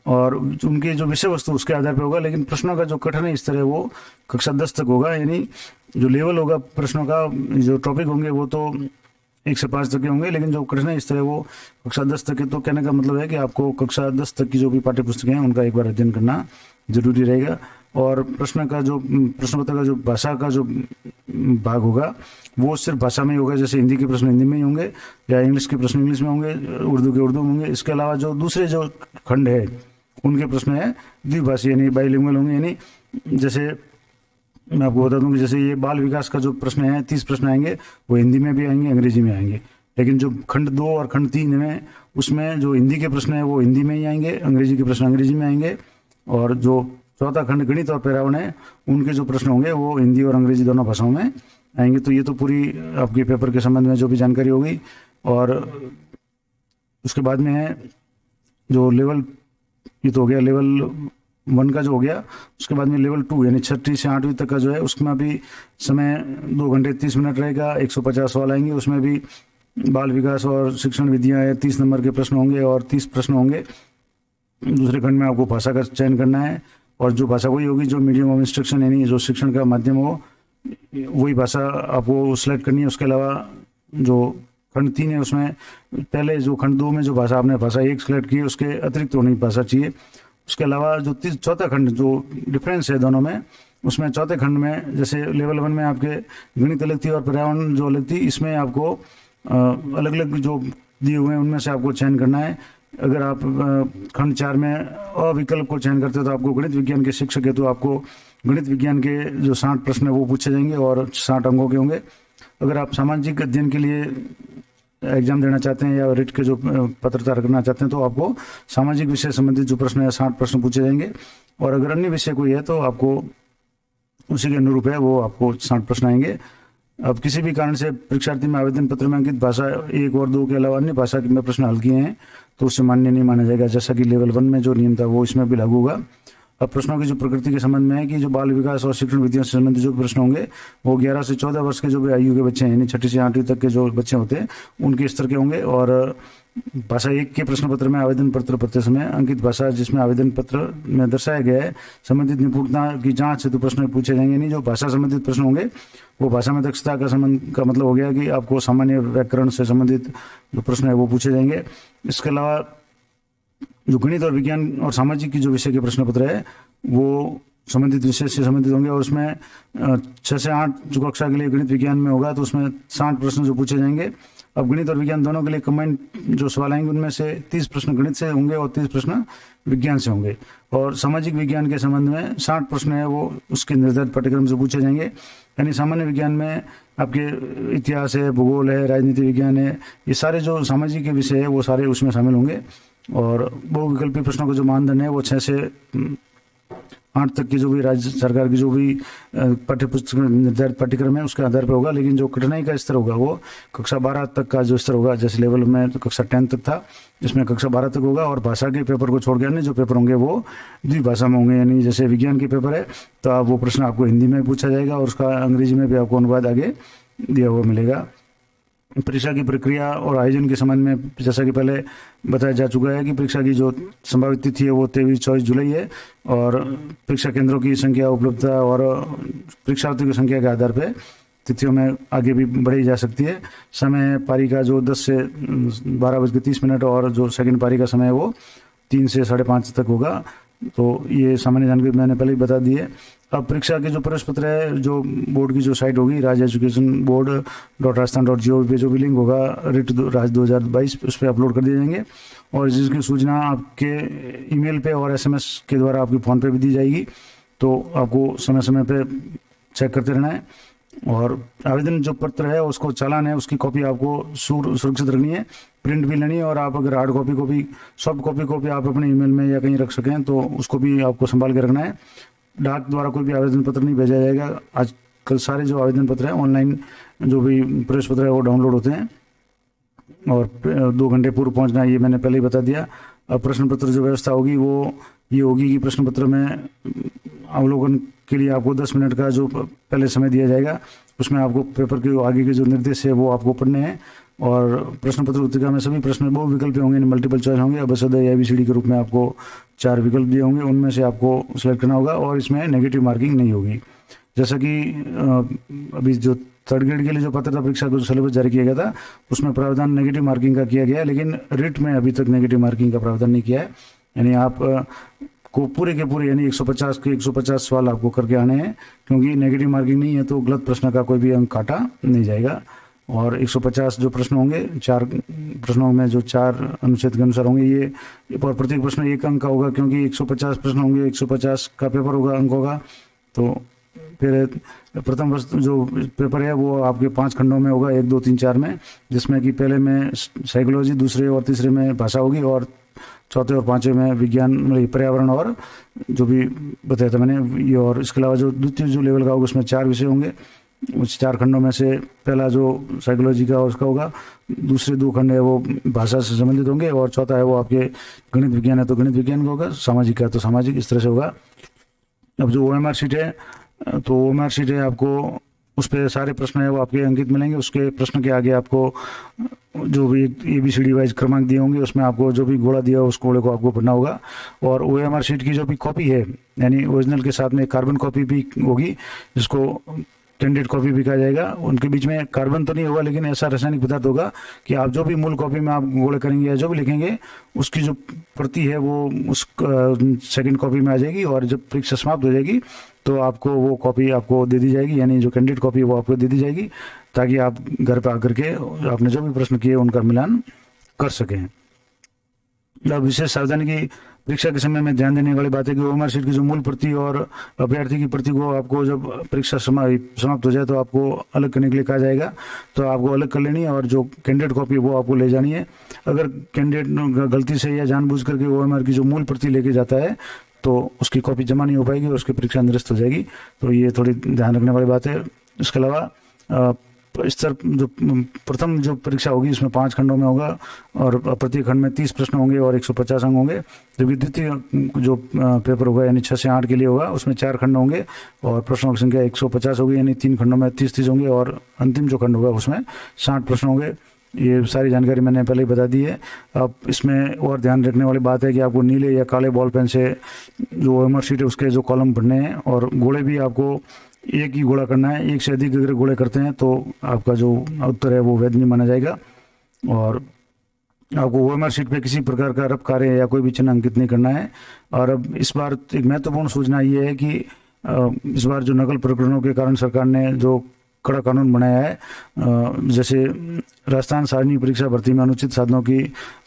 Speaker 1: और उनके जो विषय वस्तु उसके आधार पर होगा। लेकिन प्रश्नों का जो कठिन स्तर है वो कक्षा 10 तक होगा। यानी जो लेवल होगा प्रश्नों का, जो टॉपिक होंगे वो तो 1 से 5 तक के होंगे, लेकिन जो कठिन स्तर है वो कक्षा 10 तक है। तो कहने का मतलब है कि आपको कक्षा 10 तक की जो भी पाठ्य पुस्तकें हैं उनका एक बार अध्ययन करना जरूरी रहेगा। और प्रश्न पत्र का जो भाषा का जो भाग होगा वो सिर्फ भाषा में ही होगा, जैसे हिंदी के प्रश्न हिंदी में ही होंगे या इंग्लिश के प्रश्न इंग्लिश में होंगे, उर्दू के उर्दू में होंगे। इसके अलावा जो दूसरे जो खंड है उनके प्रश्न है द्विभाषी यानी बाइलिंगुअल होंगे। यानी जैसे मैं आपको बता दूं कि जैसे ये बाल विकास का जो प्रश्न है 30 प्रश्न आएंगे वो हिंदी में भी आएंगे, अंग्रेजी में आएंगे। लेकिन जो खंड 2 और खंड 3 में उसमें जो हिंदी के प्रश्न है वो हिंदी में ही आएंगे, अंग्रेजी के प्रश्न अंग्रेजी में आएंगे। और जो चौथा खंड गणित और पर्यावरण है उनके जो प्रश्न होंगे वो हिंदी और अंग्रेजी दोनों भाषाओं में आएंगे। तो ये तो पूरी आपके पेपर के संबंध में जो भी जानकारी होगी। और उसके बाद में है जो लेवल, ये तो हो गया लेवल 1 का जो हो गया। उसके बाद में लेवल 2 यानी 6वीं से 8वीं तक का जो है उसमें भी समय 2 घंटे 30 मिनट रहेगा। 150 सवाल आएंगे, उसमें भी बाल विकास और शिक्षण विधियाँ है, 30 नंबर के प्रश्न होंगे और 30 प्रश्न होंगे। दूसरे खंड में आपको भाषा का चयन करना है और जो भाषा वही होगी जो मीडियम ऑफ इंस्ट्रक्शन यानी जो शिक्षण का माध्यम हो वही भाषा आपको सिलेक्ट करनी है। उसके अलावा जो खंड 3 है उसमें पहले जो खंड 2 में जो भाषा आपने भाषा 1 सिलेक्ट की उसके अतिरिक्त होने की भाषा चाहिए। उसके अलावा जो चौथा खंड जो डिफरेंस है दोनों में, उसमें चौथे खंड में जैसे लेवल 1 में आपके गणित अलग थी और पर्यावरण जो अलग थी, इसमें आपको अलग अलग जो दिए हुए हैं उनमें से आपको चयन करना है। अगर आप खंड 4 में अ विकल्प को चयन करते हो तो आपको गणित विज्ञान के शिक्षक है तो आपको गणित विज्ञान के जो 60 प्रश्न है वो पूछे जाएंगे और 60 अंकों के होंगे। अगर आप सामाजिक अध्ययन के लिए एग्जाम देना चाहते हैं या रिट के जो पात्रता रखना चाहते हैं तो आपको सामाजिक विषय संबंधित जो प्रश्न है 60 प्रश्न पूछे जाएंगे। और अगर अन्य विषय कोई है तो आपको उसी के अनुरूप है वो आपको 60 प्रश्न आएंगे। अब किसी भी कारण से परीक्षार्थी में आवेदन पत्र में अंकित भाषा 1 और 2 के अलावा अन्य भाषा में प्रश्न हल किए हैं तो उससे मान्य नहीं माना जाएगा, जैसा कि लेवल 1 में जो नियम था वो इसमें भी लागू होगा। अब प्रश्नों की जो प्रकृति के संबंध में है कि जो बाल विकास और शिक्षण विधियों से संबंधित जो प्रश्न होंगे वो 11 से 14 वर्ष के जो भी आयु के बच्चे हैं यानी 6ठी से 8वीं तक के जो बच्चे होते हैं उनके स्तर के होंगे। और भाषा 1 के प्रश्न पत्र में आवेदन पत्र भरते समय अंकित भाषा जिसमें आवेदन पत्र में दर्शाया गया है संबंधित निपुणता की जांच हेतु प्रश्न पूछे जाएंगे। नहीं, जो भाषा संबंधित प्रश्न होंगे वो भाषा में दक्षता का संबंध का मतलब हो गया कि आपको सामान्य व्याकरण से संबंधित जो प्रश्न है वो पूछे जाएंगे। इसके अलावा जो गणित और विज्ञान और सामाजिक की जो विषय के प्रश्न पत्र है वो संबंधित विषय से संबंधित होंगे और उसमें 6 से 8 जो कक्षा के लिए गणित विज्ञान में होगा तो उसमें 60 प्रश्न जो पूछे जाएंगे। अब गणित और विज्ञान दोनों के लिए कमेंट जो सवाल आएंगे उनमें से 30 प्रश्न गणित से होंगे और 30 प्रश्न विज्ञान से होंगे। और सामाजिक विज्ञान के संबंध में 60 प्रश्न है वो उसके निर्धारित पाठ्यक्रम से पूछे जाएंगे। यानी सामान्य विज्ञान में आपके इतिहास है, भूगोल है, राजनीति विज्ञान है, ये सारे जो सामाजिक के विषय है वो सारे उसमें शामिल होंगे। और बहुविकल्पीय प्रश्नों का जो मानदंड है वो 6 से 8 तक की जो भी राज्य सरकार की जो भी पाठ्यपुस्तक निर्धारित पाठ्यक्रम है उसके आधार पर होगा। लेकिन जो कठिनाई का स्तर होगा वो कक्षा 12 तक का जो स्तर होगा, जैसे लेवल में तो कक्षा 10 तक था जिसमें कक्षा 12 तक होगा। और भाषा के पेपर को छोड़ के अन्य जो पेपर होंगे वो द्विभाषा में होंगे। यानी जैसे विज्ञान के पेपर है तो आप वो प्रश्न आपको हिंदी में पूछा जाएगा और उसका अंग्रेजी में भी आपको अनुवाद आगे दिया हुआ मिलेगा। परीक्षा की प्रक्रिया और आयोजन के संबंध में जैसा कि पहले बताया जा चुका है कि परीक्षा की जो संभावित तिथि है वो 23-24 जुलाई है और परीक्षा केंद्रों की संख्या, उपलब्धता और परीक्षार्थियों की संख्या के आधार पर तिथियों में आगे भी बढ़ाई जा सकती है। समय पारी का जो 10 से 12:30 और जो सेकंड पारी का समय है वो 3 से 5:30 तक होगा। तो ये सामान्य जानकारी मैंने पहले ही बता दी है। अब परीक्षा के जो प्रवेश पत्र है जो बोर्ड की जो साइट होगी राज्य एजुकेशन board.rajasthan.gov पे जो भी लिंक होगा रिट राज 2022 उस पर अपलोड कर दिए जाएंगे और जिसकी सूचना आपके ईमेल पे और SMS के द्वारा आपके फ़ोन पे भी दी जाएगी। तो आपको समय समय पे चेक करते रहना है। और आवेदन जो पत्र है उसको चालान है उसकी कॉपी आपको सुरक्षित रखनी है, प्रिंट भी लेनी है। और आप अगर हार्ड कॉपी को भी सॉफ्ट कॉपी को भी आप अपने ईमेल में या कहीं रख सकें तो उसको भी आपको संभाल के रखना है। डाक द्वारा कोई भी आवेदन पत्र नहीं भेजा जाएगा। आजकल सारे जो आवेदन पत्र हैं ऑनलाइन जो भी प्रवेश पत्र है वो डाउनलोड होते हैं और 2 घंटे पूर्व पहुंचना ये मैंने पहले ही बता दिया। अब प्रश्न पत्र जो व्यवस्था होगी वो ये होगी कि प्रश्न पत्र में अवलोकन के लिए आपको 10 मिनट का जो पहले समय दिया जाएगा उसमें आपको पेपर के आगे के जो निर्देश है वो आपको पढ़ने हैं। और प्रश्न पत्र पुस्तिका में सभी प्रश्न बहुविकल्प होंगे, मल्टीपल चॉइस होंगे। अब ABCD के रूप में आपको 4 विकल्प दिए होंगे, उनमें से आपको सेलेक्ट करना होगा और इसमें नेगेटिव मार्किंग नहीं होगी। जैसा कि अभी जो 3rd ग्रेड के लिए जो पात्रता परीक्षा का जो सिलेबस जारी किया गया था उसमें प्रावधान नेगेटिव मार्किंग का किया गया है, लेकिन रिट में अभी तक नेगेटिव मार्किंग का प्रावधान नहीं किया है। यानी आप को पूरे के पूरे यानी 150 के 150 सवाल आपको करके आने हैं, क्योंकि नेगेटिव मार्किंग नहीं है तो गलत प्रश्न का कोई भी अंक काटा नहीं जाएगा। और 150 जो प्रश्न होंगे 4 प्रश्नों में जो 4 अनुच्छेद के अनुसार होंगे ये और प्रत्येक प्रश्न 1 अंक का होगा, क्योंकि 150 प्रश्न होंगे 150 का पेपर होगा, अंक होगा। तो फिर प्रथम जो पेपर है वो आपके 5 खंडों में होगा, 1, 2, 3, 4 में, जिसमें कि पहले में साइकोलॉजी, दूसरे और तीसरे में भाषा होगी और चौथे और पांचवें में विज्ञान मतलब पर्यावरण और जो भी बताया था मैंने ये। और इसके अलावा जो द्वितीय जो लेवल का होगा उसमें 4 विषय होंगे। उस 4 खंडों में से पहला जो साइकोलॉजी का उसका होगा, दूसरे 2 खंड है वो भाषा से संबंधित होंगे और चौथा है वो आपके गणित विज्ञान है तो गणित विज्ञान का होगा, सामाजिक का तो सामाजिक, इस तरह से होगा। अब जो OMR शीट है तो OMR शीट है आपको उस पर सारे प्रश्न है वो आपके अंकित मिलेंगे। उसके प्रश्न के आगे आपको जो भी ABCD वाइज क्रमांक दिए होंगे उसमें आपको जो भी घोड़ा दिया उस घोड़े को आपको पढ़ना होगा। और OMR शीट की जो भी कॉपी है यानी ओरिजिनल के साथ में कार्बन कॉपी भी होगी, जिसको कैंडिडेट कॉपी भी कहा जाएगा। उनके बीच में कार्बन तो नहीं होगा लेकिन ऐसा रासायनिक पदार्थ होगा कि आप जो भी मूल कॉपी में आप घोड़े करेंगे या जो भी लिखेंगे उसकी जो प्रति है वो उस सेकंड कॉपी में आ जाएगी और जब परीक्षा समाप्त हो जाएगी तो आपको वो कॉपी आपको दे दी जाएगी, यानी जो कैंडिडेट कॉपी वो आपको दे दी जाएगी, ताकि आप घर पर आकर के आपने जो भी प्रश्न किए उनका मिलान कर सकें। अब विशेष सावधानी की परीक्षा के समय में ध्यान देने वाली बात है कि ओएमआर शीट की जो मूल प्रति और अभ्यर्थी की प्रति को आपको जब परीक्षा समाप्त हो जाए तो आपको अलग करने के लिए कहा जाएगा, तो आपको अलग कर लेनी है और जो कैंडिडेट कॉपी वो आपको ले जानी है। अगर कैंडिडेट गलती से या जानबूझ करके ओएमआर की जो मूल प्रति लेके जाता है तो उसकी कॉपी जमा नहीं हो पाएगी और उसकी परीक्षा निरस्त हो जाएगी, तो ये थोड़ी ध्यान रखने वाली बात है। इसके अलावा स्तर जो प्रथम जो परीक्षा होगी उसमें 5 खंडों में होगा और प्रति खंड में 30 प्रश्न होंगे और 150 अंक होंगे, जबकि द्वितीय जो पेपर होगा यानी 6 से 8 के लिए होगा उसमें 4 खंड होंगे और प्रश्नों की संख्या 150 होगी, यानी 3 खंडों में 30-30 होंगे और अंतिम जो खंड होगा उसमें 60 प्रश्न होंगे। ये सारी जानकारी मैंने पहले ही बता दी है। अब इसमें और ध्यान रखने वाली बात है कि आपको नीले या काले बॉल पेन से जो ओएमआर शीट है उसके जो कॉलम भरने हैं और गोले भी आपको एक ही गोला करना है। एक से अधिक अगर गोले करते हैं तो आपका जो उत्तर है वो वैध नहीं माना जाएगा और आपको ओएमआर शीट पे किसी प्रकार का रफ कार्य या कोई भी चिन्ह अंकित नहीं करना है। और अब इस बार एक महत्वपूर्ण सूचना ये है कि इस बार जो नकल प्रकरणों के कारण सरकार ने जो कड़ा कानून बनाया है, जैसे राजस्थान सार्वजनिक परीक्षा भर्ती में अनुचित साधनों की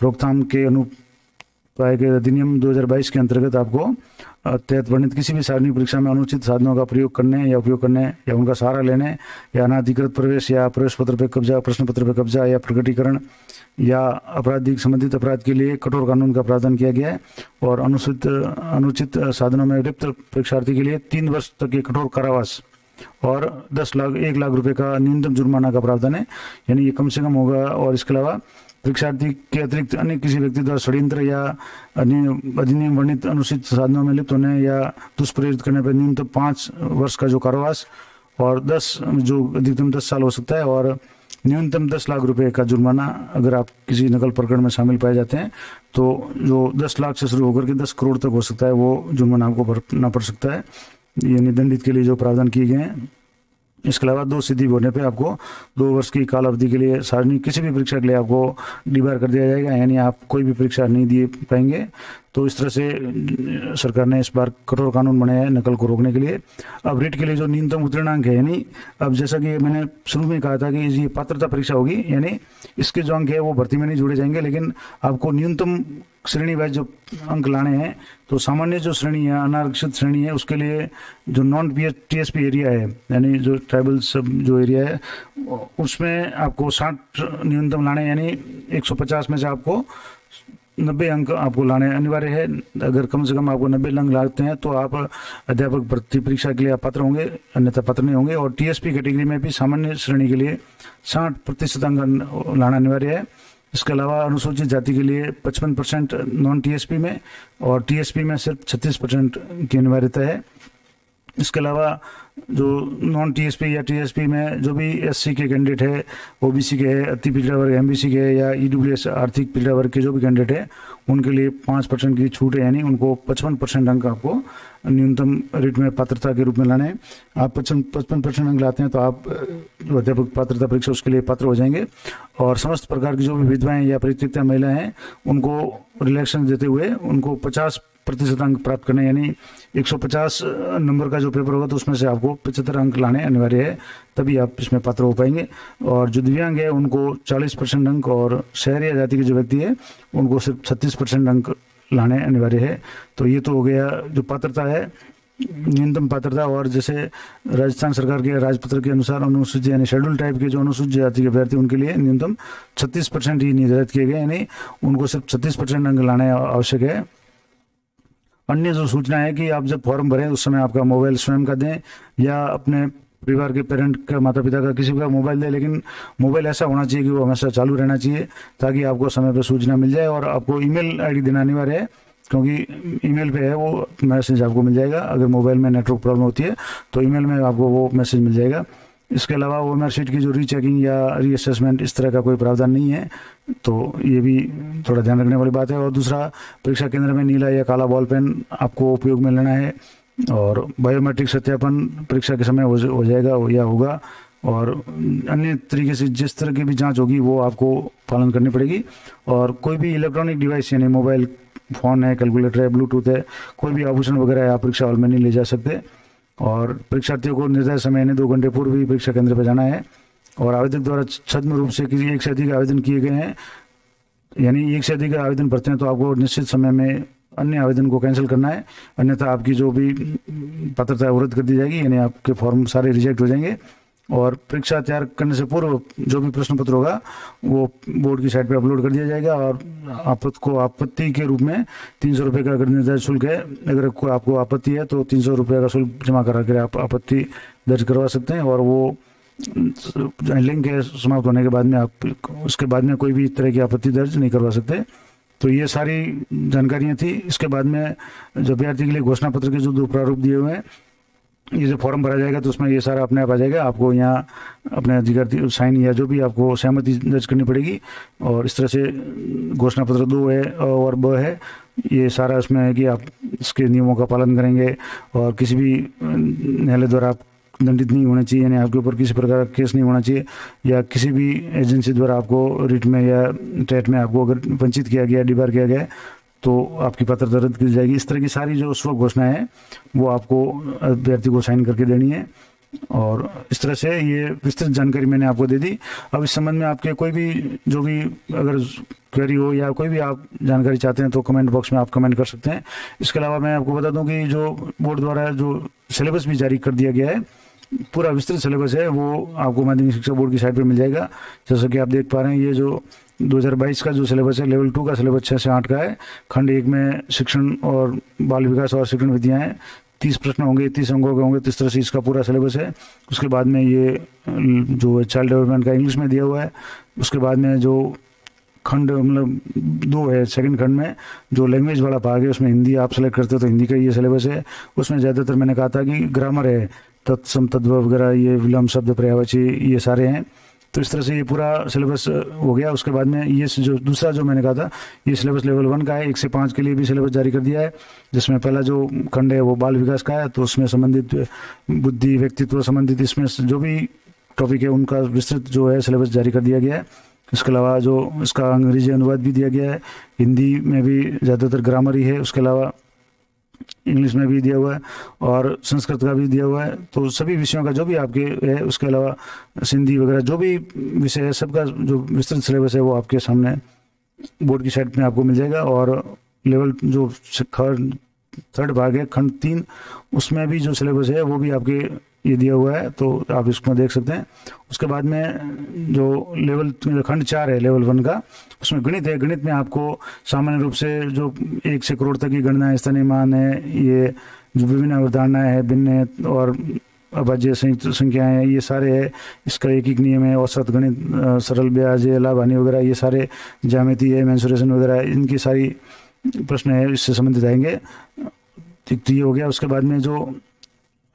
Speaker 1: रोकथाम के अनुपाय के अधिनियम 2022 के अंतर्गत आपको तहत वर्णित किसी भी सार्वजनिक परीक्षा में अनुचित साधनों का प्रयोग करने या उपयोग करने या उनका सहारा लेने या अनाधिकृत प्रवेश या प्रवेश पत्र पर कब्जा, प्रश्न पत्र पर कब्जा या प्रकटीकरण या आपराधिक संबंधित अपराध के लिए कठोर कानून का प्रावधान किया गया है। और अनुचित साधनों में लिप्त परीक्षार्थी के लिए 3 वर्ष तक के कठोर कारावास और 1 लाख रुपए का न्यूनतम जुर्माना का प्रावधान है, यानी ये कम से कम होगा। और इसके अलावा परीक्षार्थी के अतिरिक्त अन्य किसी व्यक्ति द्वारा षड्यंत्र या अधिनियम वर्णित अनुचित साधनों में लिप्त होने या दुष्प्रयोजित करने पर न्यूनतम 5 वर्ष का जो कारावास और 10 जो अधिकतम 10 साल हो सकता है और न्यूनतम 10 लाख रुपए का जुर्माना अगर आप किसी नकल प्रकरण में शामिल पाए जाते हैं तो जो 10 लाख से शुरू होकर के 10 करोड़ तक हो सकता है वो जुर्माना आपको भरना पड़ सकता है, ये निदंडित के लिए जो प्रावधान किए गए हैं। इसके अलावा 2 सिद्धि होने पे आपको 2 वर्ष की काल अवधि के लिए सार्वजनिक किसी भी परीक्षा के लिए आपको डिबार कर दिया जाएगा, यानी आप कोई भी परीक्षा नहीं दे पाएंगे। तो इस तरह से सरकार ने इस बार कठोर कानून बनाया है नकल को रोकने के लिए। अब रीट के लिए जो न्यूनतम उत्तीर्णांक है, यानी अब जैसा कि मैंने शुरू में कहा था कि ये पात्रता परीक्षा होगी, यानी इसके जो अंक है वो भर्ती में नहीं जोड़े जाएंगे, लेकिन आपको न्यूनतम श्रेणी वाइज जो अंक लाने हैं। तो सामान्य जो श्रेणी है, अनारक्षित श्रेणी है, उसके लिए जो नॉन टीएसपी एरिया है यानी जो ट्राइबल सब जो एरिया है उसमें आपको 60 न्यूनतम लाने, यानी 150 में से आपको 90 अंक आपको लाने अनिवार्य है। अगर कम से कम आपको 90 अंक लाते हैं तो आप अध्यापक भर्ती परीक्षा के लिए आप पात्र होंगे, अन्यथा पात्र नहीं होंगे। और टीएसपी कैटेगरी में भी सामान्य श्रेणी के लिए 60% अंक लाना अनिवार्य है। इसके अलावा अनुसूचित जाति के लिए 55% नॉन टीएसपी में और टीएसपी में सिर्फ 36% की अनिवार्यता है। इसके अलावा जो नॉन टीएसपी या टीएसपी में जो भी एससी के कैंडिडेट है, ओबीसी के है, अति पिछड़ा वर्ग एमबीसी के है या ईडब्ल्यूएस आर्थिक पिछड़ा वर्ग के जो भी कैंडिडेट है उनके लिए 5% की छूट है, यानी उनको 55% अंक आपको न्यूनतम रेट में पात्रता के रूप में लाने हैं। आप 55% अंक लाते हैं तो आप जो अध्यापक पात्रता परीक्षा उसके लिए पात्र हो जाएंगे। और समस्त प्रकार की जो भी विधवाएं या परित्यक्ता महिलाएं हैं उनको रिलैक्सेशन देते हुए उनको 50% अंक प्राप्त करने, यानी 150 नंबर का जो पेपर होगा तो उसमें से आपको 75 अंक लाने अनिवार्य है, तभी आप इसमें पात्र हो पाएंगे। और जो दिव्यांग है उनको 40% अंक और शहरी या जाति के जो व्यक्ति है उनको सिर्फ 36% अंक लाने अनिवार्य है। तो ये तो हो गया जो पात्रता है, न्यूनतम पात्रता। और जैसे राजस्थान सरकार के राजपत्र के अनुसार अनुसूचित यानी शेड्यूल टाइप के जो अनुसूचित जाति के अभ्यर्थी उनके लिए न्यूनतम 36% ही निर्धारित किए गए, यानी उनको सिर्फ 36% अंक लाने आवश्यक है। अन्य जो सूचना है कि आप जब फॉर्म भरें उस समय आपका मोबाइल स्वयं का दें या अपने परिवार के पेरेंट का, माता पिता का, किसी का मोबाइल दें, लेकिन मोबाइल ऐसा होना चाहिए कि वो हमेशा चालू रहना चाहिए ताकि आपको समय पर सूचना मिल जाए। और आपको ईमेल आईडी देना अनिवार्य है क्योंकि ईमेल पे है वो मैसेज आपको मिल जाएगा। अगर मोबाइल में नेटवर्क प्रॉब्लम होती है तो ईमेल में आपको वो मैसेज मिल जाएगा। इसके अलावा ओएमआर शीट की जो रीचेकिंग या रीअसेसमेंट इस तरह का कोई प्रावधान नहीं है, तो ये भी थोड़ा ध्यान रखने वाली बात है। और दूसरा, परीक्षा केंद्र में नीला या काला बॉल पेन आपको उपयोग में लेना है और बायोमेट्रिक सत्यापन परीक्षा के समय हो जाएगा या होगा। और अन्य तरीके से जिस तरह की भी जांच होगी वो आपको पालन करनी पड़ेगी। और कोई भी इलेक्ट्रॉनिक डिवाइस यानी मोबाइल फ़ोन है, कैलकुलेटर है, ब्लूटूथ है, कोई भी आभूषण वगैरह आप परीक्षा हॉल में नहीं ले जा सकते। और परीक्षार्थियों को निर्धारित समय यानी 2 घंटे पूर्व ही परीक्षा केंद्र पर जाना है। और आवेदक द्वारा छद्म रूप से किसी एक से अधिक आवेदन किए गए हैं यानी एक से अधिक आवेदन भरते हैं तो आपको निश्चित समय में अन्य आवेदन को कैंसिल करना है, अन्यथा आपकी जो भी पात्रता है वो रद्द कर दी जाएगी, यानी आपके फॉर्म सारे रिजेक्ट हो जाएंगे। और परीक्षा तैयार करने से पूर्व जो भी प्रश्न पत्र होगा वो बोर्ड की साइट पे अपलोड कर दिया जाएगा, और आपत्ति के रूप में 300 रुपये का अगर निर्धारित शुल्क है, अगर कोई आपको आपत्ति है तो 300 रुपये का शुल्क जमा करा कर आप आपत्ति दर्ज करवा सकते हैं। और वो लिंक है समाप्त होने के बाद में आप उसके बाद में कोई भी तरह की आपत्ति दर्ज नहीं करवा सकते। तो ये सारी जानकारियाँ थी। इसके बाद में जो अभ्यर्थी के लिए घोषणा पत्र के जो 2 प्रारूप दिए हुए हैं, ये जो फॉर्म भरा जाएगा तो उसमें ये सारा अपने आप आ जाएगा। आपको यहाँ अपने अधिकार साइन या जो भी आपको सहमति दर्ज करनी पड़ेगी, और इस तरह से घोषणा पत्र 2 है और ब है, ये सारा उसमें है कि आप इसके नियमों का पालन करेंगे और किसी भी न्यायालय द्वारा आप दंडित नहीं होने चाहिए, यानी आपके ऊपर किसी प्रकार का केस नहीं होना चाहिए, या किसी भी एजेंसी द्वारा आपको रिट में या टेट में आपको अगर वंचित किया गया, डिबार किया गया तो आपकी पात्रता रद्द की जाएगी। इस तरह की सारी जो स्व घोषणाएं हैं वो आपको अभ्यर्थी को साइन करके देनी है। और इस तरह से ये विस्तृत जानकारी मैंने आपको दे दी। अब इस संबंध में आपके कोई भी जो भी अगर क्वेरी हो या कोई भी आप जानकारी चाहते हैं तो कमेंट बॉक्स में आप कमेंट कर सकते हैं। इसके अलावा मैं आपको बता दूं कि जो बोर्ड द्वारा जो सिलेबस भी जारी कर दिया गया है, पूरा विस्तृत सिलेबस है, वो आपको माध्यमिक शिक्षा बोर्ड की साइट पर मिल जाएगा। जैसा कि आप देख पा रहे हैं, ये जो 2022 का जो सिलेबस है, लेवल 2 का सिलेबस 6 से 8 का है। खंड 1 में शिक्षण और बाल विकास और शिक्षण विधियाँ हैं, 30 प्रश्न होंगे, 30 अंकों के होंगे। तो इस तरह से इसका पूरा सिलेबस है। उसके बाद में ये जो चाइल्ड डेवलपमेंट का इंग्लिश में दिया हुआ है। उसके बाद में जो खंड मतलब 2 है, सेकंड खंड में जो लैंग्वेज वाला भाग है उसमें हिंदी आप सेलेक्ट करते हो तो हिंदी का ये सिलेबस है। उसमें ज़्यादातर मैंने कहा था कि ग्रामर है, तत्सम तद्भव वगैरह, ये विलोम शब्द पर्यायवाची, ये सारे हैं। तो इस तरह से ये पूरा सिलेबस हो गया। उसके बाद में ये जो दूसरा जो मैंने कहा था, ये सिलेबस लेवल 1 का है। 1 से 5 के लिए भी सिलेबस जारी कर दिया है, जिसमें पहला जो खंड है वो बाल विकास का है, तो उसमें संबंधित बुद्धि व्यक्तित्व संबंधित इसमें जो भी टॉपिक है उनका विस्तृत जो है सिलेबस जारी कर दिया गया है। इसके अलावा जो इसका अंग्रेजी अनुवाद भी दिया गया है, हिंदी में भी ज़्यादातर ग्रामर ही है, उसके अलावा इंग्लिश में भी दिया हुआ है और संस्कृत का भी दिया हुआ है। तो सभी विषयों का जो भी आपके है, उसके अलावा सिंधी वगैरह जो भी विषय है, सबका जो विस्तृत सिलेबस है वो आपके सामने बोर्ड की साइट में आपको मिल जाएगा। और लेवल जो थर्ड भाग है, खंड 3, उसमें भी जो सिलेबस है वो भी आपके ये दिया हुआ है, तो आप इसको देख सकते हैं। उसके बाद में जो लेवल खंड 4 है लेवल 1 का, उसमें गणित है। गणित में आपको सामान्य रूप से जो 1 से करोड़ तक की गणना है, स्थानीय मान है, ये जो विभिन्न अवधारणाएं है, भिन्न और अभाज्य संयुक्त संख्याएं हैं, ये सारे है। इसका एक नियम है, औसत गणित, सरल ब्याज, लाभ हानि वगैरह, ये सारे ज्यामिति है, मेंसुरेशन वगैरह, इनकी सारी प्रश्न है इससे संबंधित आएंगे। तो ये हो गया। उसके बाद में जो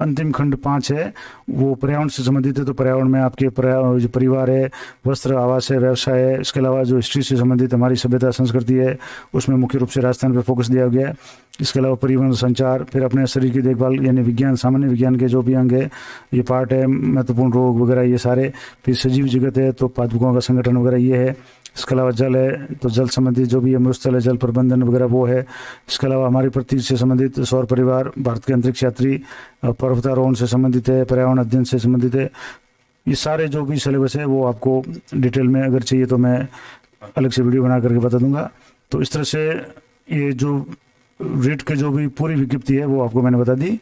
Speaker 1: अंतिम खंड 5 है वो पर्यावरण से संबंधित है। तो पर्यावरण में आपके जो परिवार है, वस्त्र, आवास है, व्यवसाय है। इसके अलावा जो हिस्ट्री से संबंधित हमारी सभ्यता संस्कृति है, उसमें मुख्य रूप से राजस्थान पर फोकस दिया गया है। इसके अलावा परिवहन, संचार, फिर अपने शरीर की देखभाल यानी विज्ञान, सामान्य विज्ञान के जो भी अंग है ये पार्ट है, महत्वपूर्ण रोग वगैरह ये सारे। फिर सजीव जगत है तो पादपों का संगठन वगैरह ये है। इसके अलावा जल है तो जल संबंधित जो भी मरुस्थल है, जल प्रबंधन वगैरह वो है। इसके अलावा हमारी पृथ्वी से संबंधित सौर परिवार, भारत के अंतरिक्ष यात्री, पर्वतारोहण से संबंधित है, पर्यावरण अध्ययन से संबंधित है। ये सारे जो भी सिलेबस है वो आपको डिटेल में अगर चाहिए तो मैं अलग से वीडियो बना करके बता दूंगा। तो इस तरह से ये जो रेट की जो भी पूरी विज्ञप्ति है वो आपको मैंने बता दी।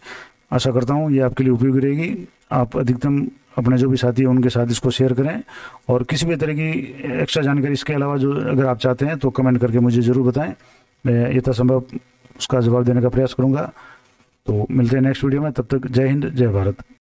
Speaker 1: आशा करता हूँ ये आपके लिए उपयोगी रहेगी। आप अधिकतम अपने जो भी साथी हैं उनके साथ इसको शेयर करें, और किसी भी तरह की एक्स्ट्रा जानकारी इसके अलावा जो अगर आप चाहते हैं तो कमेंट करके मुझे ज़रूर बताएं। मैं यथासंभव उसका जवाब देने का प्रयास करूंगा। तो मिलते हैं नेक्स्ट वीडियो में, तब तक जय हिंद, जय भारत।